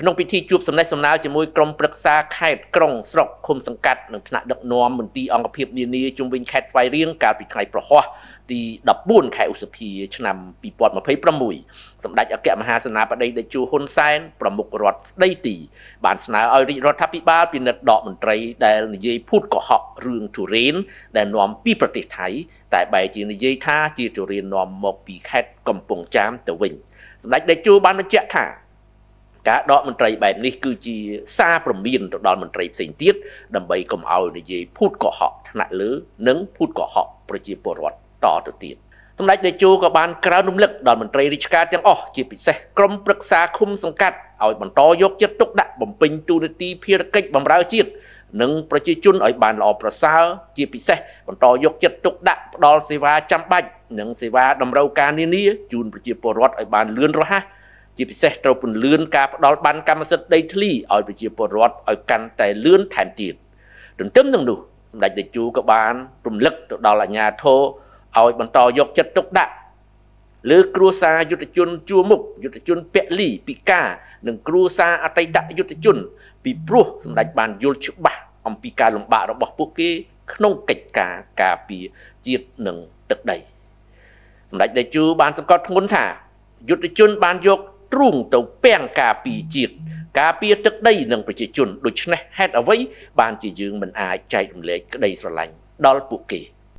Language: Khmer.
ក្នុងពិធីជួបសំណេះសំណាលជាមួយក្រុមប្រឹក្សាខេត្តក្រុងស្រុកឃុំសង្កាត់និងថ្នាក់ដឹកនាំមន្ទីរអង្គភាពនានាជុំវិញខេត្តស្វាយរៀងកាលពីថ្ងៃប្រហ័សទី14ខែឧសភាឆ្នាំ2026សម្ដេចអគ្គមហាសេនាបតីតេជោហ៊ុនសែនប្រមុខរដ្ឋស្ដីទីបានស្នើឲ្យរាជរដ្ឋាភិបាលពិនិត្យដកមន្ត្រីដែលនិយាយភូតកុហករឿងទុរេនដែលនាំពីប្រទេសថៃតែបែរជានិយាយថាជាទុរេននាំមកពីខេត្តកំពង់ចាមទៅវិញសម្ដេចតេជោបានបញ្ជាក់ថាការដកមន្ត្រីបែបនេះគឺជាសារព្រមានទៅដល់មន្ត្រីផ្សេងទៀតដើម្បីកុំឲ្យនិយាយភូតកុហកថ្នាក់លើនិងភូតកុហកប្រជាពលរដ្ឋតទៅទៀតសម្ដេចតេជោក៏បានក្រើនរំលឹកដល់មន្ត្រីរាជការទាំងអស់ជាពិសេសក្រុមប្រឹក្សាឃុំសង្កាត់ឲ្យបន្តយកចិត្តទុកដាក់បំពេញតួនាទីភារកិច្ចបម្រើជាតិនិងប្រជាជនឲ្យបានល្អប្រសើរជាពិសេសបន្តយកចិត្តទុកដាក់ផ្ដល់សេវាចាំបាច់និងសេវាតម្រូវការនានាជូនប្រជាពលរដ្ឋឲ្យបានលឿនរហ័សជាពិសេសត្រូវពន្លឿនការផ្ដល់បានកម្មសិទ្ធិដីធ្លីឲ្យប្រជាពលរដ្ឋឲ្យកាន់តែលឿនថែមទៀតទន្ទឹមនឹងនោះសម្ដេចតេជោក៏បានរំលឹកទៅដល់អាជ្ញាធរឲ្យបន្តយកចិត្តទុកដាក់លើគ្រួសារយុទ្ធជនជួរមុខយុទ្ធជនពលីពិការនិងគ្រួសារអតីតយុទ្ធជនពីព្រោះសម្ដេចបានយល់ច្បាស់អំពីការលំបាករបស់ពួកគេក្នុងកិច្ចការការពារជាតិនិងទឹកដីសម្ដេចតេជោបានសង្កត់ធ្ងន់ថាយុទ្ធជនបានយកទ្រូងទៅពាំងការពារជាតិការពារទឹកដីនិងប្រជាជនដូច្នេះហេតុអ្វីបានជាយើងមិនអាចចែករំលែកក្តីស្រឡាញ់ដល់ពួកគេ